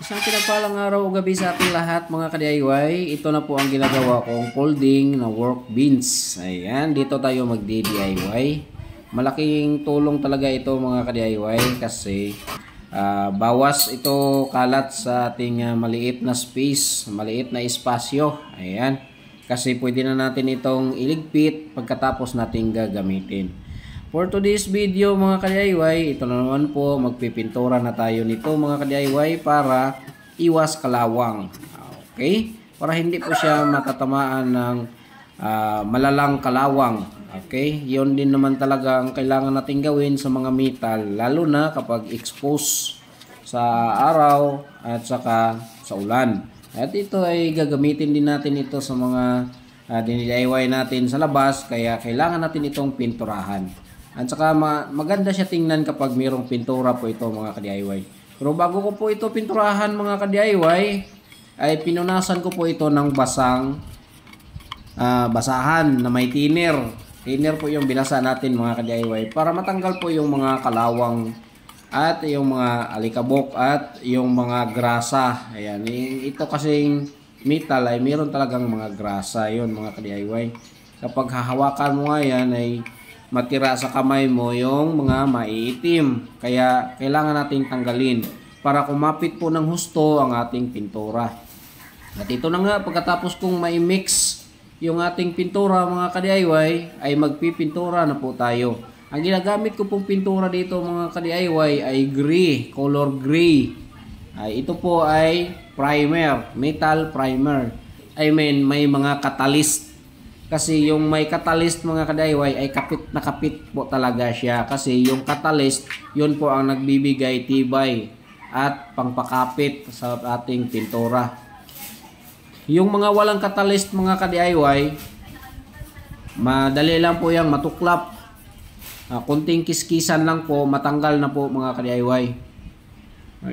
Isang pinagpalang araw o gabi sa ating lahat mga ka-DIY. Ito na po ang ginagawa kong folding na workbench. Ayan, dito tayo mag-DIY. Malaking tulong talaga ito mga ka-DIY kasi bawas ito kalat sa ating maliit na space, maliit na espasyo. Ayan, kasi pwede na natin itong iligpit pagkatapos natin gagamitin. For today's video mga ka-DIY, ito na naman po, magpipintura na tayo nito mga ka-DIY para iwas kalawang. Okay? Para hindi po siya matatamaan ng malalang kalawang. Okay? Yun din naman talaga ang kailangan natin gawin sa mga metal, lalo na kapag expose sa araw at saka sa ulan. At ito ay gagamitin din natin ito sa mga DIY natin sa labas, kaya kailangan natin itong pinturahan. At saka maganda siya tingnan kapag mayroong pintura po ito mga ka-DIY. Pero bago ko po ito pinturahan mga ka-DIY, ay pinunasan ko po ito ng basahan na may thinner. Thinner po yung binasa natin mga ka-DIY para matanggal po yung mga kalawang at yung mga alikabok at yung mga grasa. Ayan, ito kasing metal ay mayroon talagang mga grasa yun mga ka-DIY. Kapag hahawakan mo nga yan ay matira sa kamay mo yung mga maiitim. Kaya kailangan nating tanggalin para kumapit po ng husto ang ating pintura. At ito na nga, pagkatapos kong mai-mix yung ating pintura mga ka-DIY, ay magpipintura na po tayo. Ang ginagamit ko pong pintura dito mga ka-DIY ay gray, color gray. Ito po ay primer, metal primer. I mean, may mga catalyst. Kasi yung may catalyst mga ka-DIY ay kapit na kapit po talaga siya. Kasi yung catalyst, yun po ang nagbibigay tibay at pangpakapit sa ating pintura. Yung mga walang catalyst mga ka-DIY, madali lang po yung matuklap. Kunting kiskisan lang po, matanggal na po mga ka-DIY.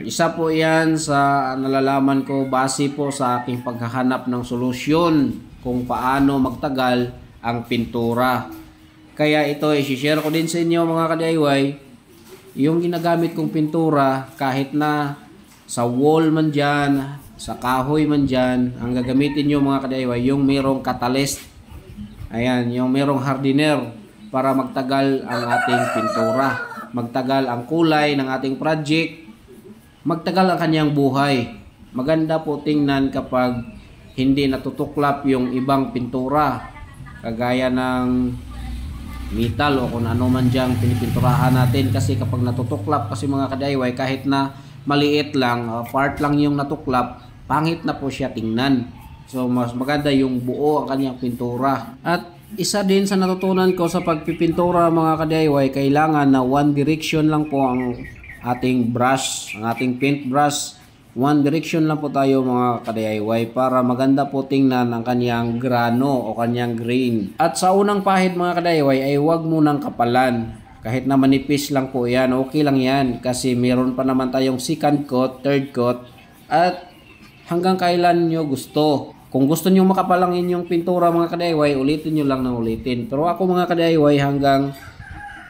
Isa po yan sa nalalaman ko base po sa aking paghahanap ng solusyon kung paano magtagal ang pintura. Kaya ito ay share ko din sa inyo mga ka-DIY, yung ginagamit kong pintura kahit na sa wall man dyan, sa kahoy man dyan, ang gagamitin nyo mga ka-DIY yung merong catalyst. Ayan, yung merong hardener para magtagal ang ating pintura, magtagal ang kulay ng ating project, magtagal ang kanyang buhay. Maganda po tingnan kapag hindi natutuklap yung ibang pintura kagaya ng metal o kung ano man diyang pinipinturahan natin. Kasi kapag natutuklap kasi mga ka-DIY, kahit na maliit lang, part lang yung natuklap, pangit na po siya tingnan. So mas maganda yung buo ang kanyang pintura. At isa din sa natutunan ko sa pagpipintura mga ka-DIY, kailangan na one direction lang po ang ating brush, ang ating paint brush. One direction lang po tayo mga ka-DIY para maganda po tingnan ang kanyang grano o kanyang grain. At sa unang pahid mga ka-DIY ay huwag munang kapalan. Kahit na manipis lang po yan, okay lang yan. Kasi meron pa naman tayong second coat, third coat, at hanggang kailan nyo gusto. Kung gusto nyo makapalang inyong pintura mga ka-DIY, ulitin nyo lang ng ulitin. Pero ako mga ka-DIY hanggang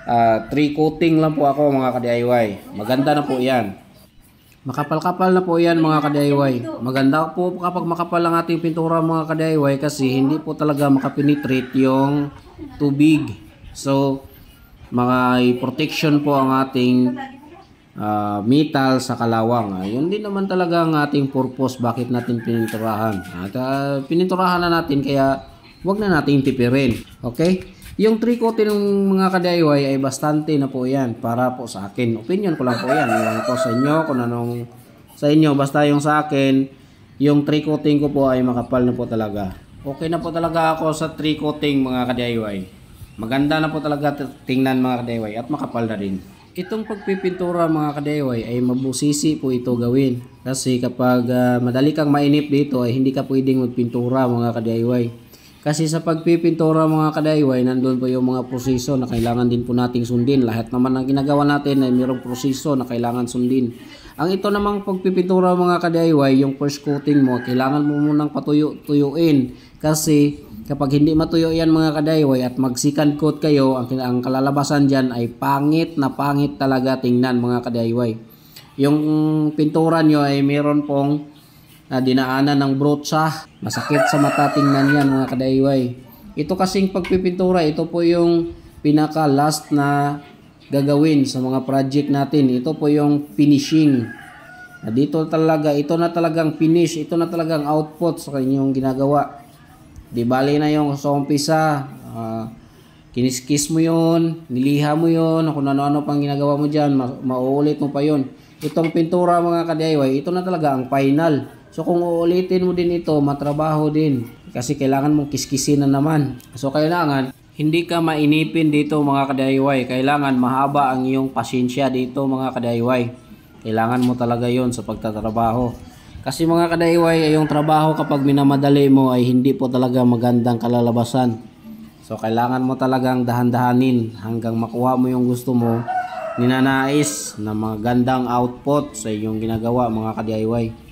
3 coating lang po ako mga ka-DIY. Maganda na po yan. Makapal-kapal na po yan mga ka-DIY. Maganda po kapag makapal ang ating pintura mga ka-DIY kasi hindi po talaga makapenetrate yung tubig. So, mga protection po ang ating metal sa kalawang. Yun din naman talaga ang ating purpose bakit natin pininturahan. At pininturahan na natin kaya wag na natin tipirin. Okay? Yung 3 coating ng mga ka-DIY ay bastante na po yan para po sa akin. Opinion ko lang po yan. Yung po sa inyo, kung anong sa inyo. Basta yung sa akin, yung 3 coating ko po ay makapal na po talaga. Okay na po talaga ako sa 3 coating mga ka-DIY. Maganda na po talaga tingnan mga ka-DIY at makapal na rin. Itong pagpipintura mga ka-DIY ay mabusisi po ito gawin. Kasi kapag madali kang mainip dito ay hindi ka pwedeng magpintura mga ka-DIY. Kasi sa pagpipintura mga ka-DIY, nandun po yung mga proseso na kailangan din po nating sundin. Lahat naman ng ginagawa natin ay mayroong proseso na kailangan sundin. Ang ito namang pagpipintura mga ka-DIY, yung first coating mo, kailangan mo munang tuyuin. Kasi kapag hindi matuyo yan mga ka-DIY at mag second coat kayo, ang kalalabasan dyan ay pangit na pangit talaga tingnan mga ka-DIY. yung pintura nyo ay meron pong dinaanan ng brotsa. Masakit sa mata tingnan yan mga kadayway. Ito kasing pagpipintura, ito po yung pinaka last na gagawin sa mga project natin. Ito po yung finishing. Dito talaga, ito na talagang finish, ito na talagang output sa inyong ginagawa. Di bali na yung sa umpisa, kiniskis mo yun, niliha mo yun, kung ano-ano pang ginagawa mo dyan, mauulit mo pa yun. Itong pintura mga ka-DIY, ito na talaga ang final. So kung uulitin mo din ito, matrabaho din. Kasi kailangan mong kiskisin na naman. So kailangan, hindi ka mainipin dito mga ka-DIY. Kailangan mahaba ang iyong pasensya dito mga ka-DIY. Kailangan mo talaga yon sa pagtatrabaho. Kasi mga ka-DIY, yung trabaho kapag minamadali mo ay hindi po talaga magandang kalalabasan. So kailangan mo talagang dahan-dahanin hanggang makuha mo yung gusto mo, ninanais na magandang output sa iyong ginagawa mga ka-DIY.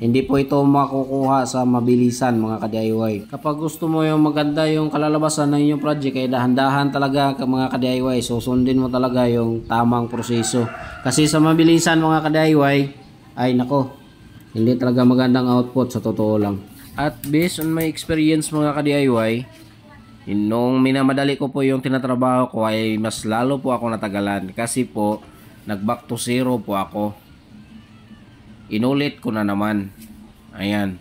Hindi po ito makukuha sa mabilisan mga ka-DIY. Kapag gusto mo yung maganda yung kalalabasan ng inyong project ay dahan-dahan talaga mga ka-DIY. Susundin mo talaga yung tamang proseso. Kasi sa mabilisan mga ka-DIY ay nako, hindi talaga magandang output sa totoo lang. At based on my experience mga ka-DIY, nung minamadali ko po yung tinatrabaho ko ay mas lalo po ako natagalan. Kasi po nag back to zero po ako. Inulit ko na naman. Ayan.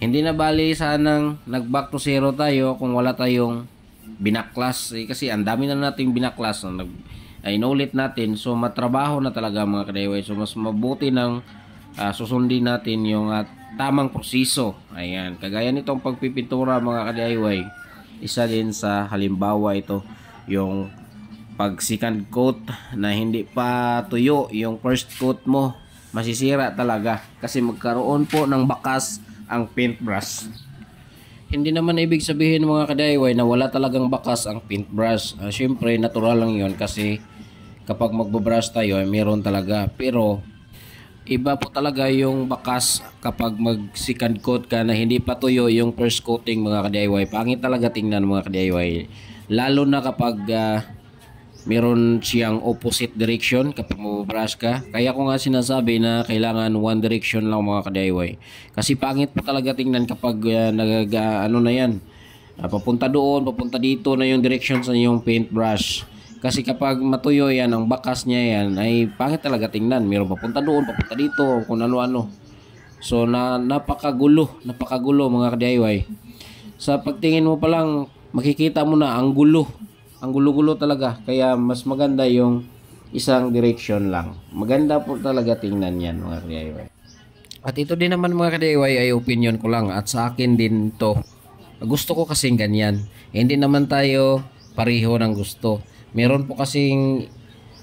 Hindi na bali sanang nag back to zero tayo kung wala tayong binaklas. Kasi ang dami na nating binaklas na inulit natin. So matrabaho na talaga mga ka-DIY. So mas mabuti ng susundin natin yung tamang proseso. Ayan. Kagaya nitong pagpipintura mga ka-DIY. Isa din sa halimbawa ito. Yung pag second coat na hindi pa tuyo yung first coat mo, masisira talaga kasi magkaroon po ng bakas ang paintbrush. Hindi naman ibig sabihin mga ka-DIY na wala talagang bakas ang paintbrush. Syempre natural lang yon kasi kapag magbabrush tayo ay meron talaga. Pero iba po talaga yung bakas kapag mag second coat ka na hindi pa tuyo yung first coating mga ka-DIY. Pangit talaga tingnan mga ka-DIY. Lalo na kapag meron siyang opposite direction kapag mababrush ka. Kaya ko nga sinasabi na kailangan one direction lang mga ka-DIY. Kasi pangit po talaga tingnan kapag ano na yan. Papunta doon, papunta dito na yung direction sa yung paintbrush. Kasi kapag matuyo yan, ang bakas niya yan, ay pangit talaga tingnan. Meron papunta doon, papunta dito, kung ano-ano. So napakagulo mga ka-DIY. Sa pagtingin mo pa lang, makikita mo na ang gulo. Ang gulo-gulo talaga. Kaya mas maganda yung isang direction lang. Maganda po talaga tingnan yan mga ka-DIY. At ito din naman mga ka-DIY ay opinion ko lang. At sa akin din to. Gusto ko kasing ganyan. Hindi naman tayo pareho ng gusto. Meron po kasing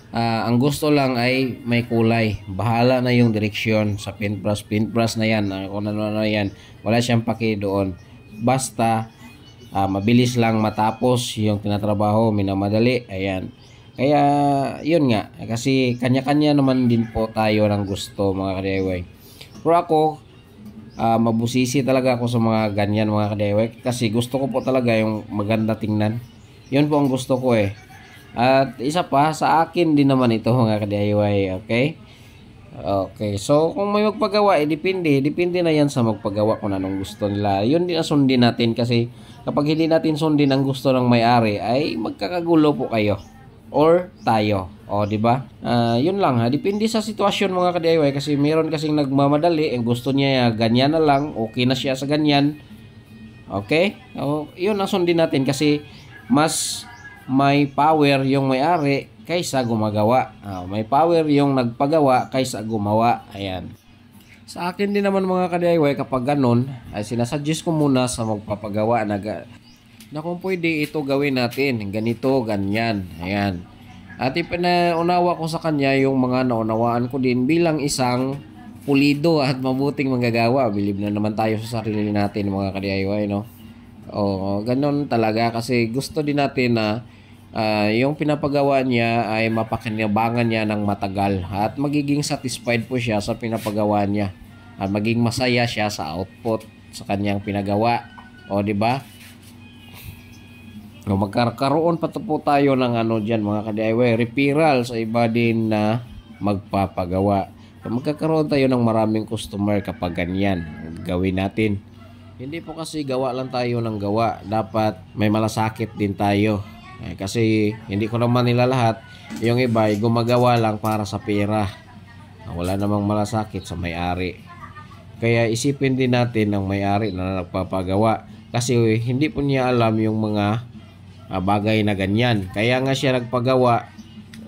ang gusto lang ay may kulay. Bahala na yung direksyon sa paintbrush. Paintbrush na yan. Kung ano yan. Wala siyang paki doon. Basta mabilis lang matapos yung tinatrabaho, minamadali. Ayan. Kaya yun nga. Kasi kanya-kanya naman din po tayo ng gusto mga ka-DIY. Pero ako, mabusisi talaga ako sa mga ganyan mga ka-DIY. Kasi gusto ko po talaga yung maganda tingnan. Yun po ang gusto ko eh. At isa pa, sa akin din naman ito mga ka-DIY. Okay? Okay. So, kung may magpagawa, depende na yan sa magpagawa kung anong gusto nila. Yun din ang sundin natin kasi kapag hindi natin sundin ang gusto ng may-ari, ay magkakagulo po kayo. Or tayo. O, di ba? Yun lang ha. Depende sa sitwasyon mga ka-DIY kasi meron kasing nagmamadali. Ang gusto niya ganyan na lang. Okay na siya sa ganyan. Okay? O, yun ang sundin natin kasi mas may power yung may-ari kaysa gumagawa. May power yung nagpagawa kaysa gumawa. Ayan. Sa akin din naman mga ka-DIY kapag ganun, ay sinasuggest ko muna sa magpapagawa na kung pwede ito gawin natin. Ganito, ganyan. Ayan. At ipinaunawa ko sa kanya yung mga naunawaan ko din bilang isang pulido at mabuting manggagawa. Believe na naman tayo sa sarili natin mga ka-DIY, no? O, ganun talaga kasi gusto din natin na yung pinapagawa niya ay mapakinabangan niya ng matagal at magiging satisfied po siya sa pinapagawa niya at maging masaya siya sa output sa kanyang pinagawa. O, di ba? O, magkakaroon pa po tayo ng ano diyan mga ka-DIY, referral sa iba din na magpapagawa. Magkakaroon tayo ng maraming customer kapag ganyan gawin natin. Hindi po kasi gawa lang tayo ng gawa, dapat may malasakit din tayo. Kasi hindi ko naman nila lahat, yung iba ay gumagawa lang para sa pera. Wala namang malasakit sa may-ari. Kaya isipin din natin ng may-ari na nagpapagawa, kasi hindi po niya alam yung mga bagay na ganyan. Kaya nga siya nagpagawa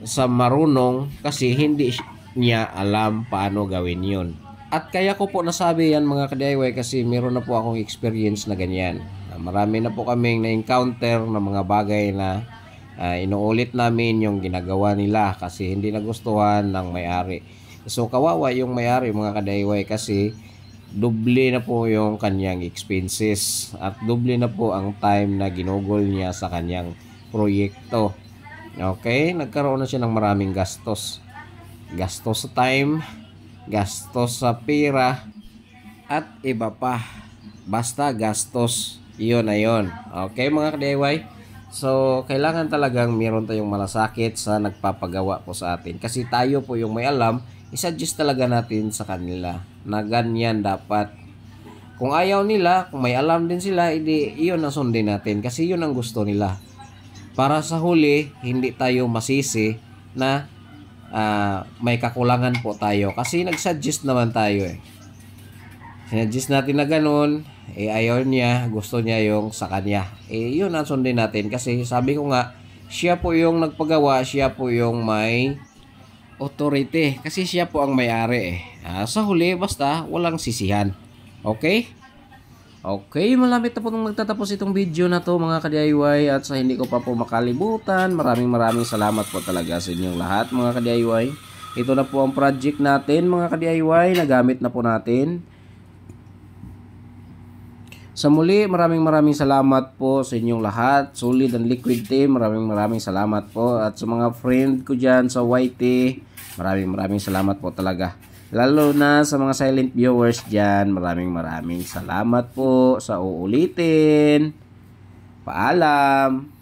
sa marunong kasi hindi niya alam paano gawin yun. At kaya ko po nasabi yan mga ka-DIY kasi meron na po akong experience na ganyan. Marami na po kaming na-encounter na mga bagay na inuulit namin yung ginagawa nila kasi hindi nagustuhan ng may-ari. So kawawa yung may-ari mga ka-DIY kasi doble na po yung kanyang expenses at doble na po ang time na ginugol niya sa kanyang proyekto. Okay, nagkaroon na siya ng maraming gastos. Gastos sa time, gastos sa pera, at iba pa. Basta gastos, iyon na yun. Okay mga ka-DIY? So, kailangan talagang meron tayong malasakit sa nagpapagawa po sa atin. Kasi tayo po yung may alam, isa-suggest talaga natin sa kanila na ganyan dapat. Kung ayaw nila, kung may alam din sila, iyon ang sundin natin kasi yun ang gusto nila. Para sa huli, hindi tayo masisi na may kakulangan po tayo. Kasi nag-suggest naman tayo eh. Sinuggest natin na ganun, ayaw niya, gusto niya yung sa kanya. Yun ang sundin natin. Kasi sabi ko nga, siya po yung nagpagawa, siya po yung may authority. Kasi siya po ang may-ari eh. Sa huli, basta walang sisihan. Okay? Okay, malapit na po nung magtatapos itong video na to mga ka-DIY. At sa hindi ko pa po makalimutan, maraming salamat po talaga sa inyong lahat mga ka-DIY. Ito na po ang project natin mga ka-DIY, nagamit na po natin. Sa muli, maraming salamat po sa inyong lahat. Solid and Liquid Team, maraming salamat po. At sa mga friend ko dyan sa YT, maraming salamat po talaga. Lalo na sa mga silent viewers dyan, maraming salamat po sa uulitin. Paalam!